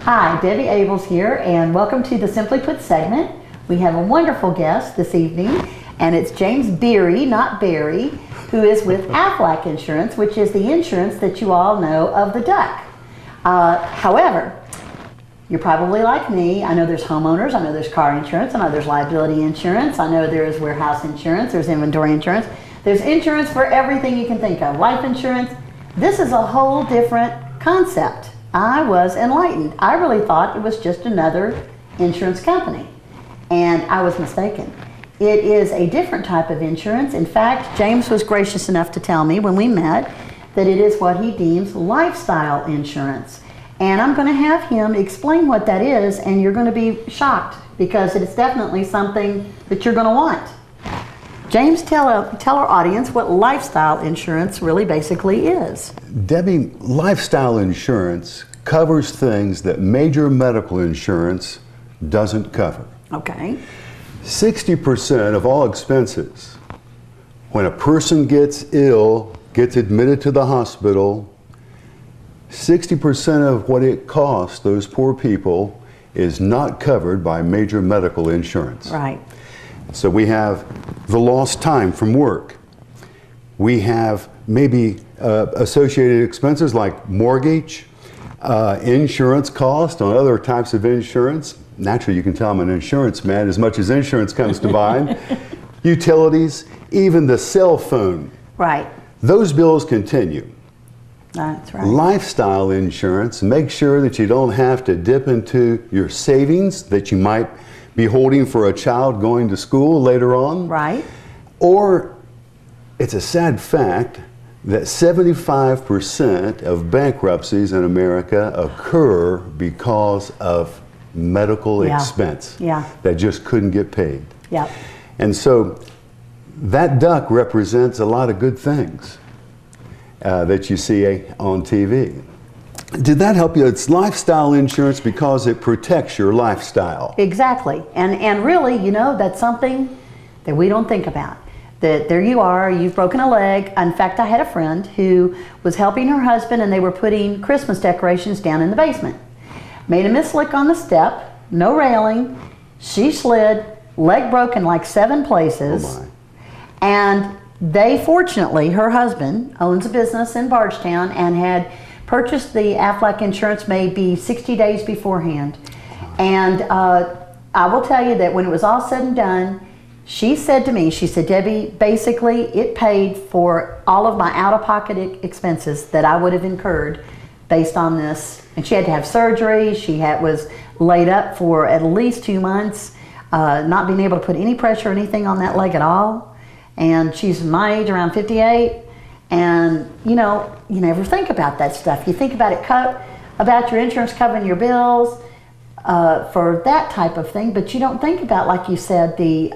Hi, Debbie Abels here, and welcome to the Simply Put segment. We have a wonderful guest this evening, and it's James Beery, not Barry, who is with Aflac Insurance, which is the insurance that you all know of the duck. However, you're probably like me. I know there's homeowners, I know there's car insurance, I know there's liability insurance, I know there's warehouse insurance, there's inventory insurance. There's insurance for everything you can think of. Life insurance. This is a whole different concept. I was enlightened. I really thought it was just another insurance company, and I was mistaken. It is a different type of insurance. In fact, James was gracious enough to tell me when we met that it is what he deems lifestyle insurance. And I'm going to have him explain what that is, and you're going to be shocked because it's definitely something that you're going to want. James, tell our audience what lifestyle insurance really basically is. Debbie, lifestyle insurance covers things that major medical insurance doesn't cover. Okay. 60% of all expenses when a person gets ill, gets admitted to the hospital, 60% of what it costs those poor people is not covered by major medical insurance. Right. So we have the lost time from work. We have maybe associated expenses like mortgage, insurance cost on other types of insurance. Naturally, you can tell I'm an insurance man as much as insurance comes to mind. Utilities, even the cell phone. Right. Those bills continue. That's right. Lifestyle insurance makes sure that you don't have to dip into your savings that you might be holding for a child going to school later on. Right. Or it's a sad fact that 75% of bankruptcies in America occur because of medical expense that just couldn't get paid. Yeah. And so that duck represents a lot of good things that you see on TV. Did that help you? It's lifestyle insurance because it protects your lifestyle. Exactly. And really, you know, that's something that we don't think about. That there you are, you've broken a leg. In fact, I had a friend who was helping her husband, and they were putting Christmas decorations down in the basement. Made a mislick on the step, no railing. She slid, leg broken like 7 places. Oh my. And they, fortunately, her husband owns a business in Bardstown and had purchased the Aflac insurance maybe 60 days beforehand. And I will tell you that when it was all said and done, she said to me, she said, Debbie, basically it paid for all of my out-of-pocket expenses that I would have incurred based on this. And she had to have surgery. She was laid up for at least 2 months, not being able to put any pressure or anything on that leg at all. And she's my age, around 58. And you know, you never think about that stuff. You think about it, about your insurance covering your bills for that type of thing, but you don't think about, like you said, the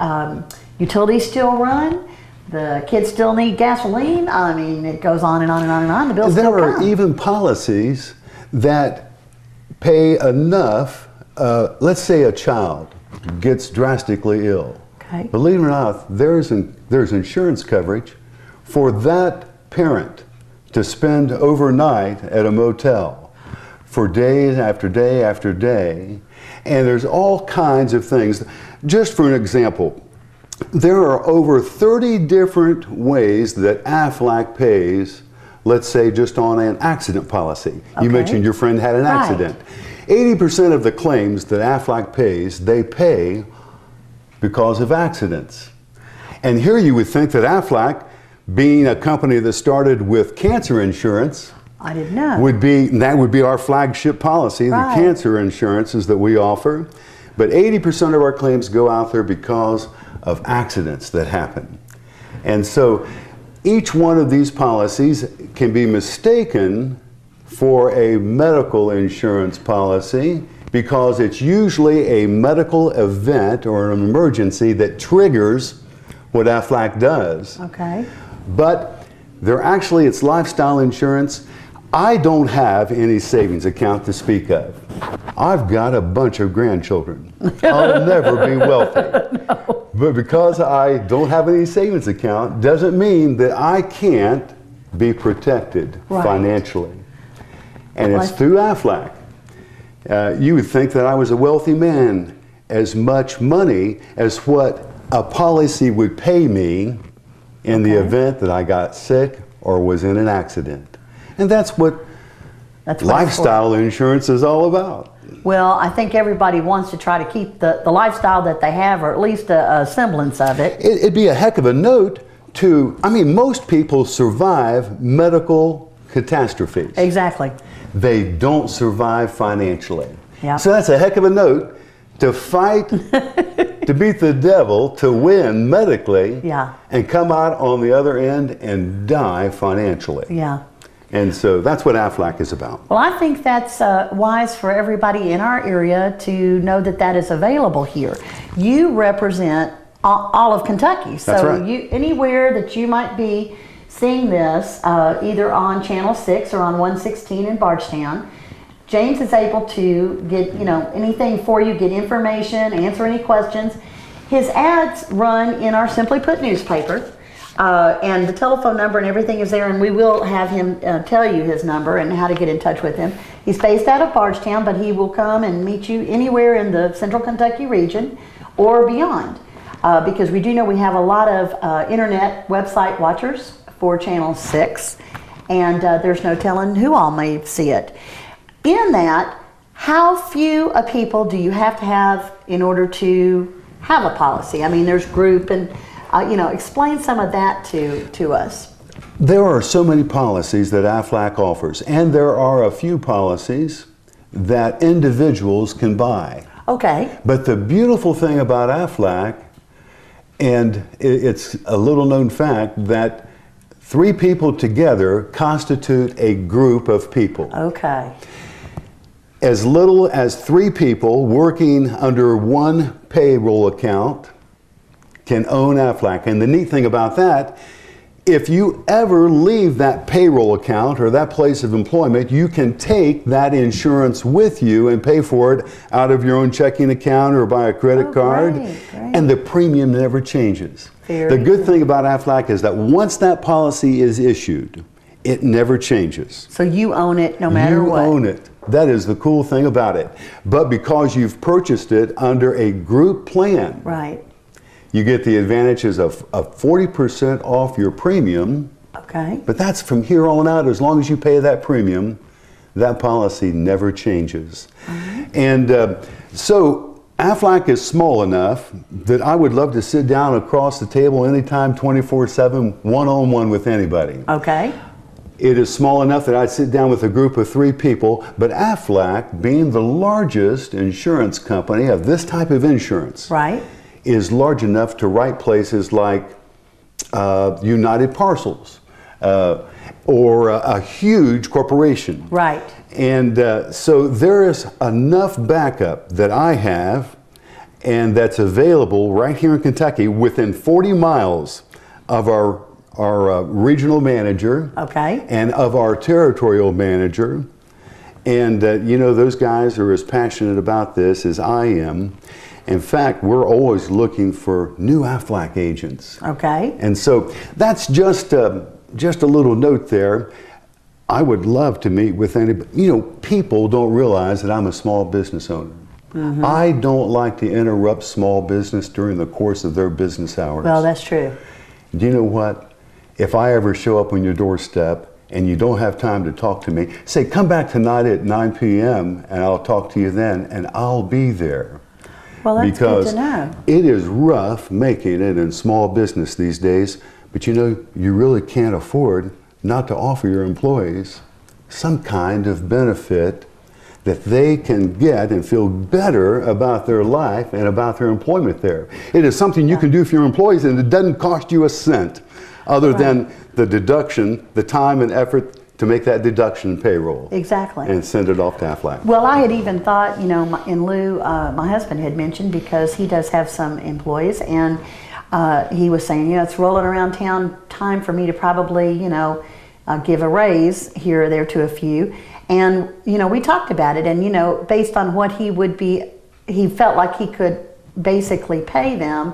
utilities still run, the kids still need gasoline. I mean, it goes on and on and on and on. The bills still come. There are even policies that pay enough. Let's say a child gets drastically ill. Okay. Believe it or not, there's insurance coverage for that parent to spend overnight at a motel for days after day after day. And there's all kinds of things. Just for an example, there are over 30 different ways that Aflac pays, let's say just on an accident policy. Okay. You mentioned your friend had an accident. 80% of the claims that Aflac pays, they pay because of accidents. And here you would think that Aflac, being a company that started with cancer insurance, I didn't know. That would be our flagship policy, the cancer insurances that we offer. But 80% of our claims go out there because of accidents that happen. And so each one of these policies can be mistaken for a medical insurance policy because it's usually a medical event or an emergency that triggers what Aflac does. Okay. But it's lifestyle insurance. I don't have any savings account to speak of. I've got a bunch of grandchildren. I'll never be wealthy. No. But because I don't have any savings account doesn't mean that I can't be protected financially. And it's through Aflac. You would think that I was a wealthy man. As much money as what a policy would pay me in the event that I got sick or was in an accident. And that's what lifestyle insurance is all about. Well, I think everybody wants to try to keep the lifestyle that they have, or at least a semblance of it. It'd be a heck of a note to, I mean, most people survive medical catastrophes. Exactly. They don't survive financially. Yeah. So that's a heck of a note to fight, to beat the devil, to win medically, yeah, and come out on the other end and die financially. Yeah. And so that's what Aflac is about. Well, I think that's wise for everybody in our area to know that that is available here. You represent all of Kentucky. So that's right. Anywhere that you might be seeing this, either on Channel 6 or on 116 in Bardstown, James is able to get, anything for you, get information, answer any questions. His ads run in our Simply Put newspaper. And the telephone number and everything is there, and we will have him tell you his number and how to get in touch with him. He's based out of Bardstown, but he will come and meet you anywhere in the Central Kentucky region or beyond, because we do know we have a lot of internet website watchers for Channel 6, and there's no telling who all may see it. In that, how few people do you have to have in order to have a policy? I mean, there's group and explain some of that to us. There are so many policies that Aflac offers, and there are a few policies that individuals can buy. Okay. But the beautiful thing about Aflac, and it's a little known fact, that 3 people together constitute a group of people. Okay. As little as 3 people working under one payroll account can own Aflac. And the neat thing about that, if you ever leave that payroll account or that place of employment, you can take that insurance with you and pay for it out of your own checking account or by a credit card. Great. And the premium never changes. Very the good thing about Aflac is that once that policy is issued, it never changes. So you own it no matter what. You own it. That is the cool thing about it. But because you've purchased it under a group plan, right, you get the advantages of 40% off your premium. Okay. But that's from here on out. As long as you pay that premium, that policy never changes. And so Aflac is small enough that I would love to sit down across the table anytime, 24/7, one-on-one with anybody. Okay. It is small enough that I'd sit down with a group of 3 people, but Aflac, being the largest insurance company of this type of insurance, right, is large enough to write places like United Parcels or a huge corporation. Right. And so there is enough backup that I have and that's available right here in Kentucky within 40 miles of our regional manager, okay, and of our territorial manager. And those guys are as passionate about this as I am. In fact, we're always looking for new Aflac agents. Okay. And so that's just a little note there. I would love to meet with anybody. People don't realize that I'm a small business owner. Mm-hmm. I don't like to interrupt small business during the course of their business hours. Well, that's true. Do you know what? If I ever show up on your doorstep and you don't have time to talk to me, say, come back tonight at 9 p.m. and I'll talk to you then, and I'll be there. Well, that's because good to know. It is rough making it in small business these days, but you really can't afford not to offer your employees some kind of benefit that they can get and feel better about their life and about their employment there. It is something you can do for your employees, and it doesn't cost you a cent other than the deduction, the time and effort to make that deduction in payroll. Exactly. And send it off to Aflac. Well, I had even thought, in lieu, my husband had mentioned, because he does have some employees, and he was saying, it's rolling around town time for me to probably, give a raise here or there to a few. And, we talked about it, and, based on what he felt like he could basically pay them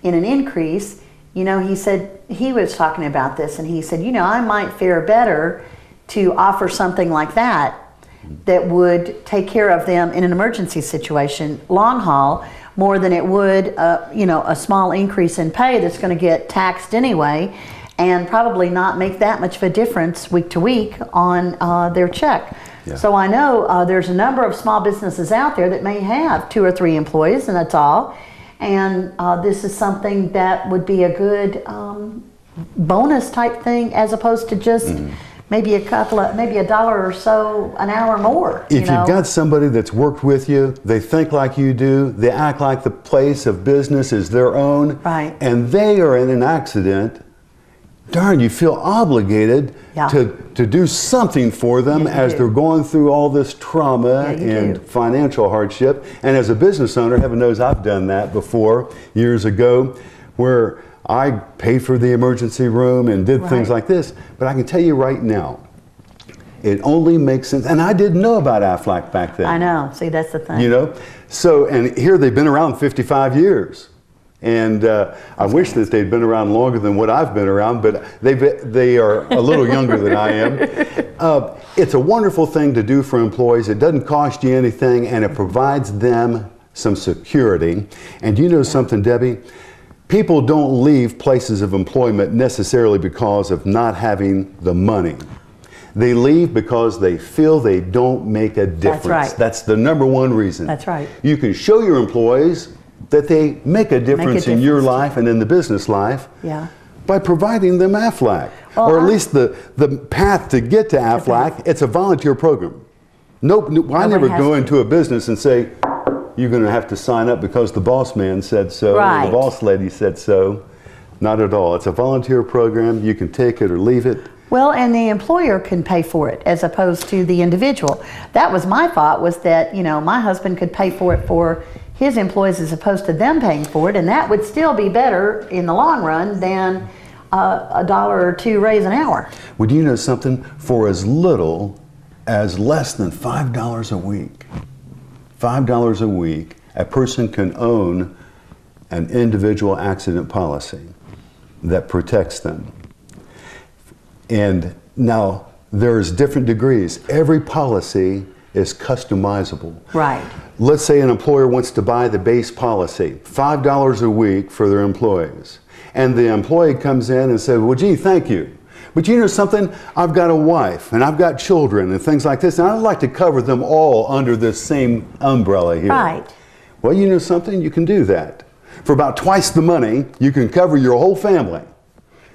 in an increase, he said, he was talking about this, and he said, I might fare better to offer something like that that would take care of them in an emergency situation, long haul, more than it would, a small increase in pay that's going to get taxed anyway, and probably not make that much of a difference week to week on their check. Yeah. So I know there's a number of small businesses out there that may have 2 or 3 employees, and that's all. And this is something that would be a good bonus type thing, as opposed to just maybe maybe $1 or so an hour more. If you've got somebody that's worked with you, they think like you do, they act like the place of business is their own, right, and they are in an accident, darn, you feel obligated to do something for them as they're going through all this trauma and financial hardship. And as a business owner, heaven knows I've done that before years ago, where I paid for the emergency room and did things like this. But I can tell you right now, it only makes sense. And I didn't know about Aflac back then. I know. See, that's the thing. So, and here they've been around 55 years. And I wish that they'd been around longer than what I've been around, but they are a little younger than I am. It's a wonderful thing to do for employees. It doesn't cost you anything, and it provides them some security. And you know something, Debbie? People don't leave places of employment necessarily because of not having the money. They leave because they feel they don't make a difference. That's right. That's the #1 reason. That's right. You can show your employees that they make a difference in your life and in the business life by providing them Aflac. Well, or at least the path to get to Aflac. It's a volunteer program. I never go into a business and say, you're going to have to sign up because the boss man said so, or the boss lady said so. Not at all. It's a volunteer program. You can take it or leave it. Well, and the employer can pay for it as opposed to the individual. That was my thought, was that, my husband could pay for it for his employees as opposed to them paying for it, and that would still be better in the long run than $1 or $2 raise an hour. Well, do you know something? For as little as less than $5 a week, $5 a week, a person can own an individual accident policy that protects them. And now there's different degrees. Every policy is customizable. Right. Let's say an employer wants to buy the base policy, $5 a week for their employees. And the employee comes in and says, well, gee, thank you. But you know something? I've got a wife and I've got children and things like this, and I'd like to cover them all under this same umbrella here. Right. Well, you know something? You can do that. For about twice the money, you can cover your whole family.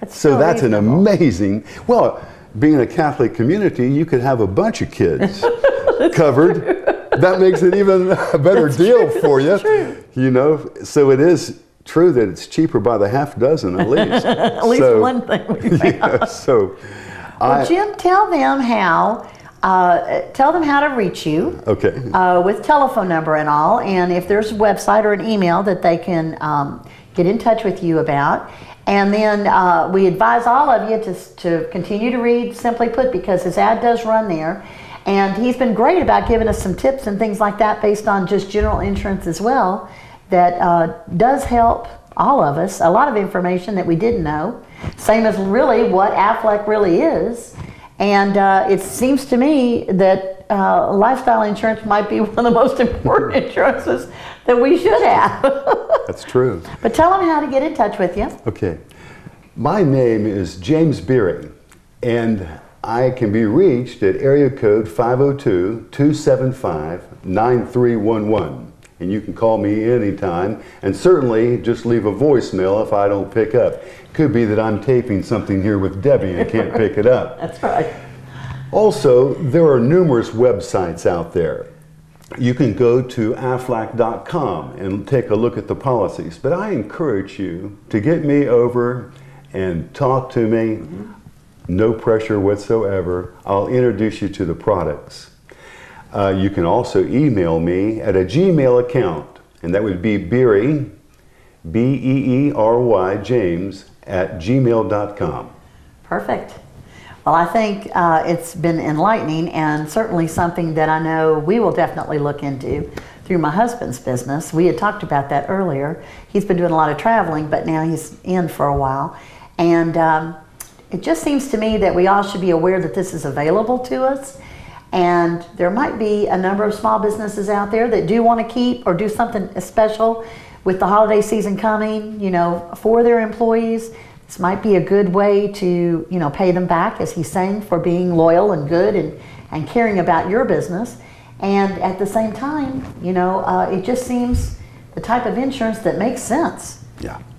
So that's an amazing, well, being a Catholic community, you could have a bunch of kids covered. That makes it even a better deal for you. True. So it is true that it's cheaper by the half dozen at least. At least one thing we found. Well, Jim, tell them how to reach you. Okay. With telephone number and all, and if there's a website or an email that they can get in touch with you about. And then we advise all of you to continue to read Simply Put, because his ad does run there. And he's been great about giving us some tips and things like that based on just general insurance as well, that does help all of us. A lot of information that we didn't know. Same as really what Aflac really is. And it seems to me that lifestyle insurance might be one of the most important insurances that we should have. That's true. But tell them how to get in touch with you. Okay. My name is James Beery, and I can be reached at area code 502-275-9311. And you can call me anytime, and certainly just leave a voicemail if I don't pick up. Could be that I'm taping something here with Debbie and can't pick it up. That's right. Also, there are numerous websites out there. You can go to aflac.com and take a look at the policies, but I encourage you to get me over and talk to me. No pressure whatsoever. I'll introduce you to the products. You can also email me at a Gmail account, and that would be Beery, B-E-E-R-Y, James, at gmail.com. Perfect. Well, I think it's been enlightening, and certainly something that I know we will definitely look into through my husband's business. We had talked about that earlier. He's been doing a lot of traveling, but now he's in for a while. And it just seems to me that we all should be aware that this is available to us. And there might be a number of small businesses out there that do want to keep or do something special with the holiday season coming, you know, for their employees. This might be a good way to, you know, pay them back, as he's saying, for being loyal and good and caring about your business. And at the same time, you know, it just seems the type of insurance that makes sense. Yeah.